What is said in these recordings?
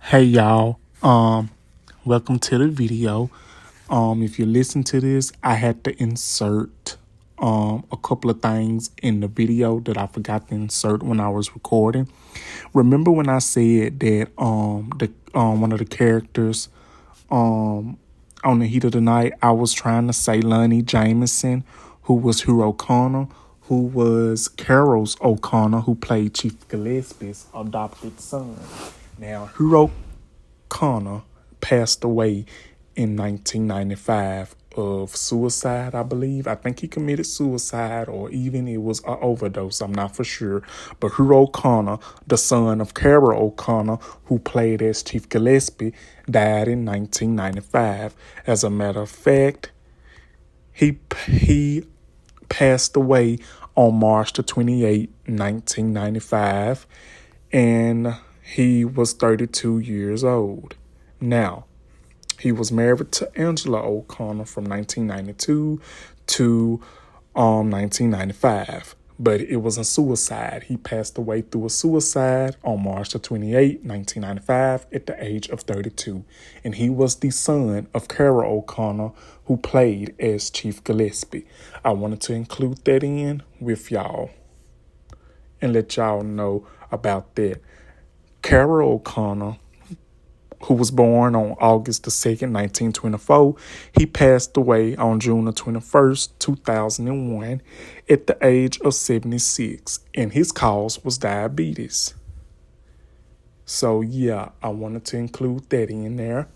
Hey y'all, welcome to the video. If you listen to this, I had to insert a couple of things in the video that I forgot to insert when I was recording. Remember when I said that the one of the characters on the Heat of the Night, I was trying to say Lonnie Jameson, who was Hero O'Connor, who was Carol's O'Connor, who played Chief Gillespie's adopted son. Now, Hero Connor passed away in 1995 of suicide, I believe. I think he committed suicide or even it was an overdose. I'm not for sure. But Hero O'Connor, the son of Carol O'Connor, who played as Chief Gillespie, died in 1995. As a matter of fact, he passed away on March the 28th, 1995, and he was 32 years old. Now, he was married to Angela O'Connor from 1992 to 1995, but it was a suicide. He passed away through a suicide on March the 28th, 1995 at the age of 32, and he was the son of Carol O'Connor, who played as Chief Gillespie. I wanted to include that in with y'all and let y'all know about that. Carol O'Connor, who was born on August the 2nd, 1924. He passed away on June the 21st, 2001 at the age of 76, and his cause was diabetes. So yeah, I wanted to include that in there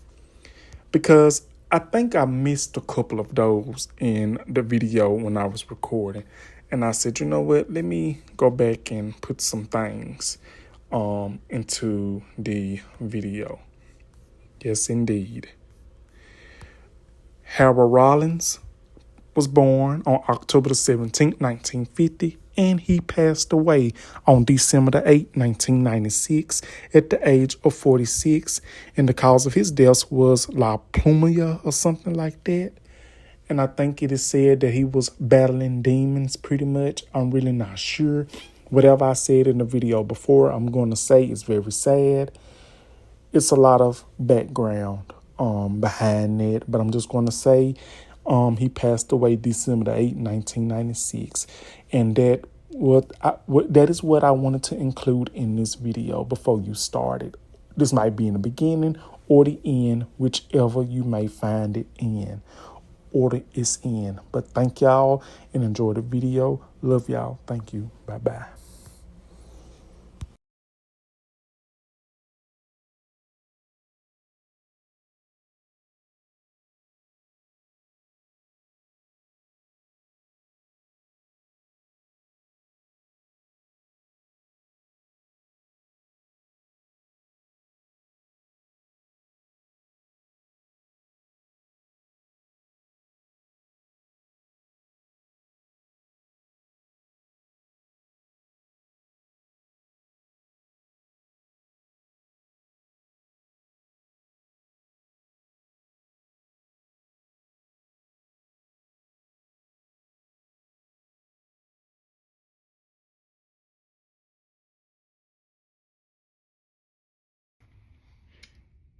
because I think I missed a couple of those in the video when I was recording. And I said, you know what, let me go back and put some things into the video. Yes, indeed. Harold Rollins was born on October the 17th, 1950, and he passed away on December the 8th, 1996 at the age of 46, and the cause of his death was leukemia or something like that. And I think it is said that he was battling demons pretty much. I'm really not sure. Whatever I said in the video before, I'm going to say is very sad. It's a lot of background behind it, but I'm just going to say he passed away December the 8th, 1996, and that is what I wanted to include in this video before you started. This might be in the beginning or the end, whichever you may find it in. Order is in. But thank y'all and enjoy the video. Love y'all. Thank you. Bye-bye.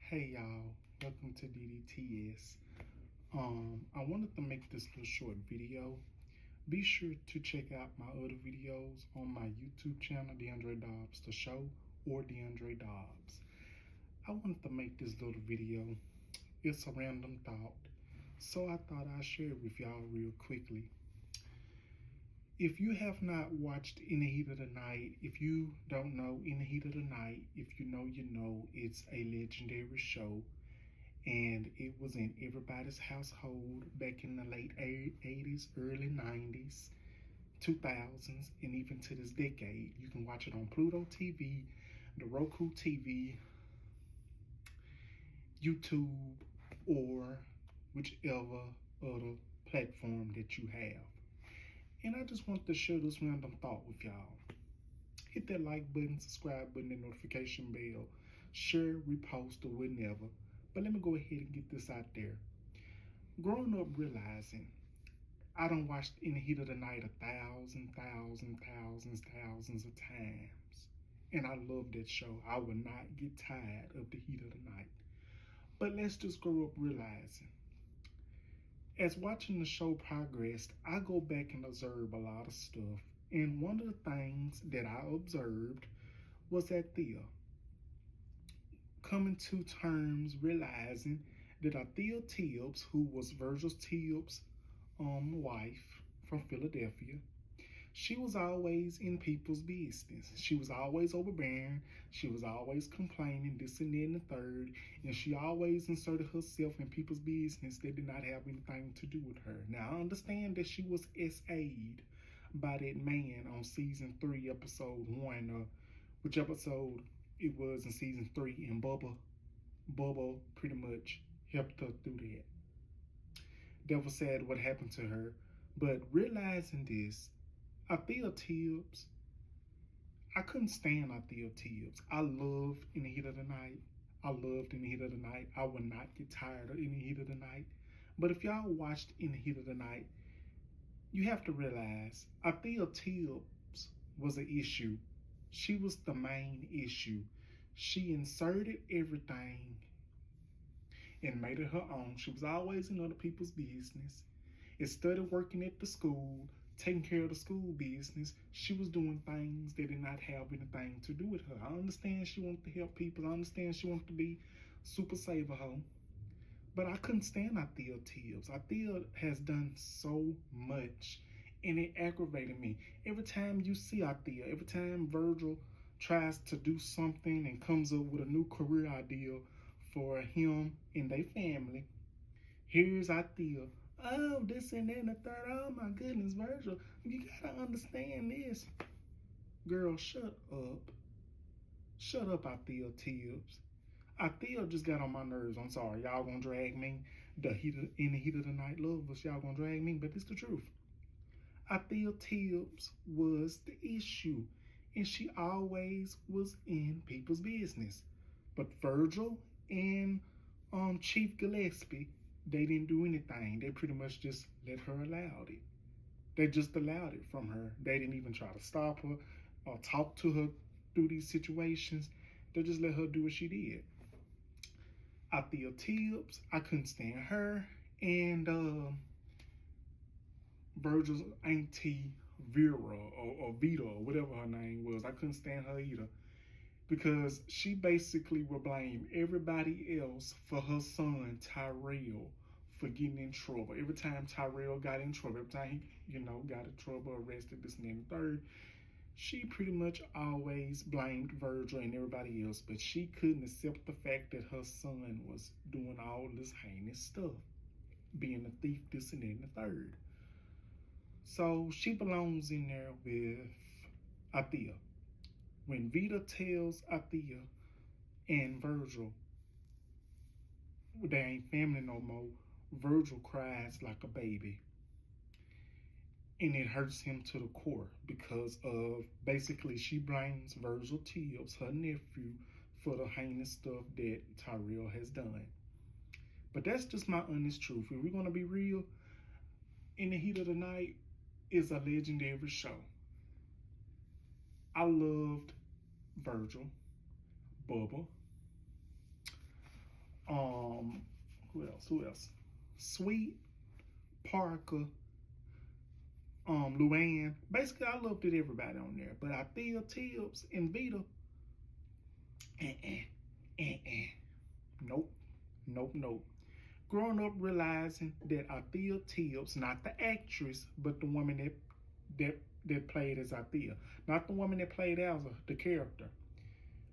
Hey y'all, welcome to DDTS. I wanted to make this little short video. Be sure to check out my other videos on my YouTube channel, DeAndre Dobbs The Show, or DeAndre Dobbs. I wanted to make this little video. It's a random thought, so I thought I'd share it with y'all real quickly. If you have not watched In the Heat of the Night, if you don't know In the Heat of the Night, if you know, you know, it's a legendary show. And it was in everybody's household back in the late 80s, early 90s, 2000s, and even to this decade. You can watch it on Pluto TV, the Roku TV, YouTube, or whichever other platform that you have. And I just want to share this random thought with y'all. Hit that like button, subscribe button, and notification bell. Share, repost, or whatever. But let me go ahead and get this out there. Growing up realizing I done watched In the Heat of the Night thousands of times. And I love that show. I will not get tired of The Heat of the Night. But let's just grow up realizing, as watching the show progressed, I go back and observe a lot of stuff. And one of the things that I observed was that Thea coming to terms realizing that Thea Tibbs, who was Virgil Tibbs' wife from Philadelphia, she was always in people's business. She was always overbearing. She was always complaining, this and that and the third. And she always inserted herself in people's business that did not have anything to do with her. Now, I understand that she was SA'd by that man on season 3, episode 1, or which episode it was in season 3. And Bubba pretty much helped her through that. That was sad what happened to her. But realizing this, Thea Tibbs, I couldn't stand Thea Tibbs. I loved In the Heat of the Night. I loved In the Heat of the Night. I would not get tired of In the Heat of the Night. But if y'all watched In the Heat of the Night, you have to realize Thea Tibbs was an issue. She was the main issue. She inserted everything and made it her own. She was always in other people's business. Instead of working at the school, taking care of the school business, she was doing things that did not have anything to do with her. I understand she wanted to help people. I understand she wanted to be super saver hoe. But I couldn't stand Thea Tibbs. Thea has done so much, and it aggravated me. Every time you see Thea, every time Virgil tries to do something and comes up with a new career idea for him and their family, here's Thea. Oh, this and that and the third. Oh my goodness, Virgil, you gotta understand this. Girl, shut up. Shut up, Thea Tibbs. Thea just got on my nerves. I'm sorry. Y'all gonna drag me. In the Heat of the Night lovers, y'all gonna drag me, but it's the truth. Thea Tibbs was the issue, and she always was in people's business. But Virgil and Chief Gillespie, they didn't do anything. They pretty much just let her allow it. They just allowed it from her. They didn't even try to stop her or talk to her through these situations. They just let her do what she did. Thea Tibbs, I couldn't stand her. And Virgil's auntie Vera or Vita or whatever her name was, I couldn't stand her either. Because she basically would blame everybody else for her son, Tyrell, for getting in trouble. Every time Tyrell got in trouble, every time he, got in trouble, arrested, this and that and the third, she pretty much always blamed Virgil and everybody else, but she couldn't accept the fact that her son was doing all this heinous stuff, being a thief, this and that and the third. So she belongs in there with Thea. When Vita tells Thea and Virgil they ain't family no more, Virgil cries like a baby. And it hurts him to the core because of, basically, she blames Virgil Tibbs, her nephew, for the heinous stuff that Tyrell has done. But that's just my honest truth. If we're going to be real, In the Heat of the Night is a legendary show. I loved Virgil, Bubba, who else? Sweet, Parker, Luann. Basically, I loved it, everybody on there. But Thea Tibbs and Vita, nope. Growing up realizing that Thea Tibbs, not the actress, but the woman that played as Thea, not the woman that played as the character.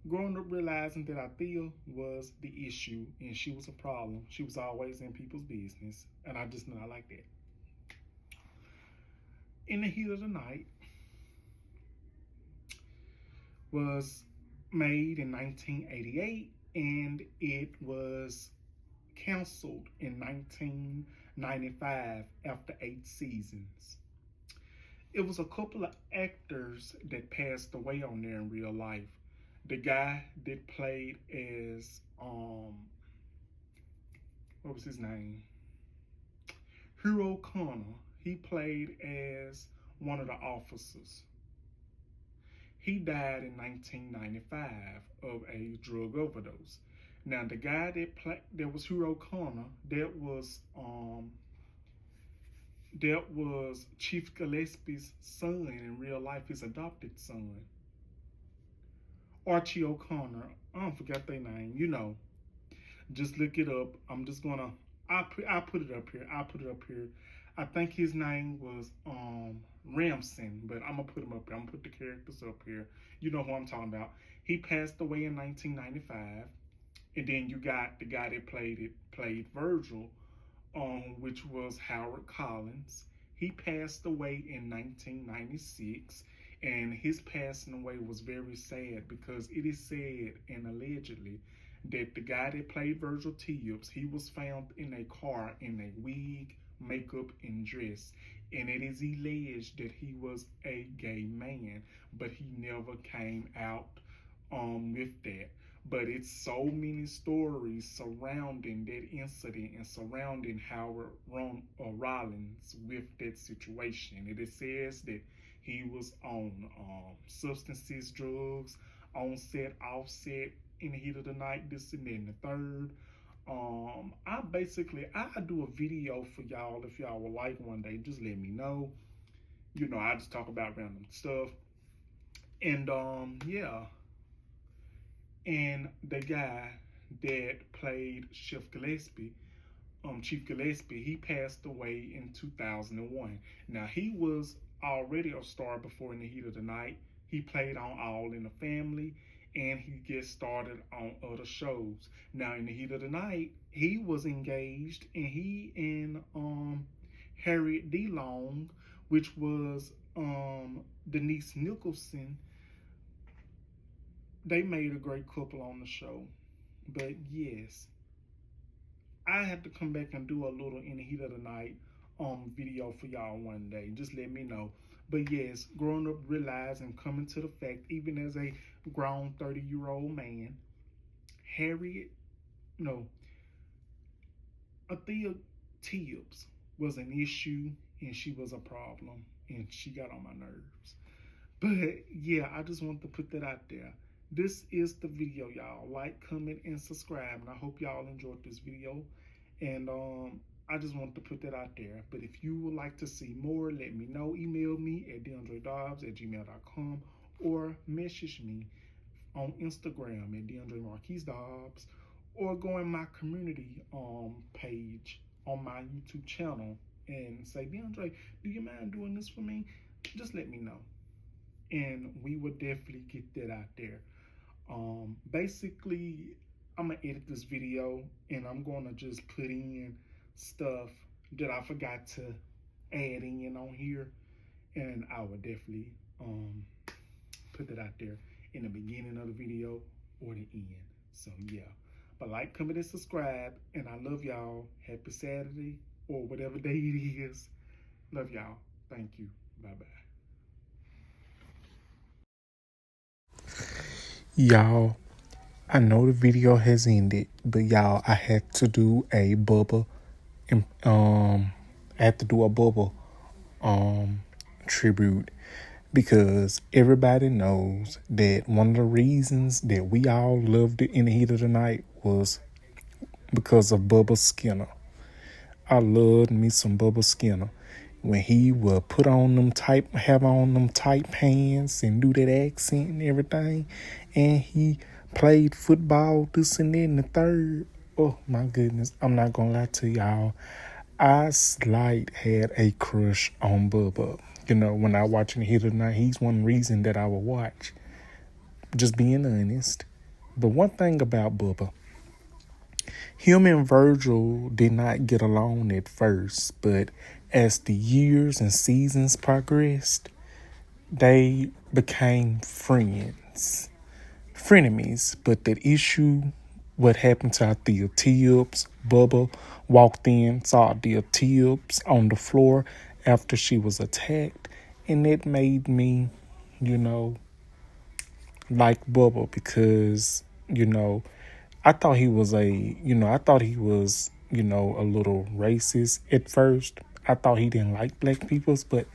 Growing up realizing that Thea was the issue and she was a problem. She was always in people's business, and I just not like that. In the Heat of the Night was made in 1988, and it was canceled in 1995 after 8 seasons. It was a couple of actors that passed away on there in real life. The guy that played as, what was his name? Hero Connor. He played as one of the officers. He died in 1995 of a drug overdose. Now the guy that was Hero Connor, that was Chief Gillespie's son in real life, his adopted son. Archie O'Connor. I don't forget their name. Just look it up. I'm just gonna. I'll put it up here. I think his name was Ramson, but I'm gonna put him up here. I'm gonna put the characters up here. You know who I'm talking about. He passed away in 1995, and then you got the guy that played Virgil, which was Howard Collins. He passed away in 1996, and his passing away was very sad because it is said and allegedly that the guy that played Virgil Tibbs, he was found in a car in a wig, makeup, and dress. And it is alleged that he was a gay man, but he never came out with that. But it's so many stories surrounding that incident and surrounding Howard Rollins with that situation. It says that he was on substances, drugs, on set, offset, in the heat of the night, this and that and the third. I do a video for y'all if y'all would like one day. Just let me know. I just talk about random stuff. And yeah. And the guy that played Chief Gillespie, he passed away in 2001. Now, he was already a star before In the Heat of the Night. He played on All in the Family, and he gets started on other shows. Now, In the Heat of the Night, he was engaged, and he and Harriet D. Long, which was Denise Nicholson, they made a great couple on the show. But yes, I have to come back and do a little In the Heat of the Night video for y'all one day. Just let me know. But yes, growing up, realizing, coming to the fact, even as a grown 30-year-old man, Athea Tibbs was an issue, and she was a problem, and she got on my nerves. But yeah, I just want to put that out there. This is the video, y'all. Like, comment, and subscribe. And I hope y'all enjoyed this video. And I just want to put that out there. But if you would like to see more, let me know. Email me at deandredobbs@gmail.com or message me on Instagram at DeandreMarquisDobbs, or go in my community page on my YouTube channel and say, DeAndre, do you mind doing this for me? Just let me know. And we will definitely get that out there. Basically, I'm gonna edit this video and I'm gonna just put in stuff that I forgot to add in on here, and I will definitely put that out there in the beginning of the video or the end. So yeah, but like, comment, and subscribe, and I love y'all. Happy Saturday or whatever day it is. Love y'all. Thank you. Bye-bye. Y'all, I know the video has ended, but y'all, I had to do a Bubba, tribute, because everybody knows that one of the reasons that we all loved it In the Heat of the Night was because of Bubba Skinner. I loved me some Bubba Skinner. When he would have on them tight pants and do that accent and everything, and he played football, this and that and the third. Oh my goodness, I'm not gonna lie to y'all. I had a crush on Bubba. When I watch In the Heat of the Night, he's one reason that I would watch. Just being honest. But one thing about Bubba, him and Virgil did not get along at first, but as the years and seasons progressed, they became frenemies. But that issue, what happened to Athea Tibbs, Bubba walked in, saw Athea Tibbs on the floor after she was attacked, and it made me, like Bubba, because, I thought he was a little racist at first. I thought he didn't like black people, but,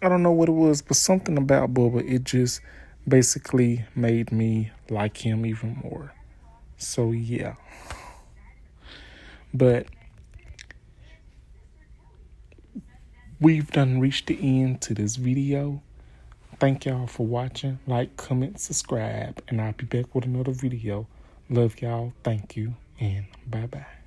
I don't know what it was, but something about Bubba, it just basically made me like him even more. So yeah. But we've done reached the end to this video. Thank y'all for watching. Like, comment, subscribe, and I'll be back with another video. Love y'all. Thank you, and bye-bye.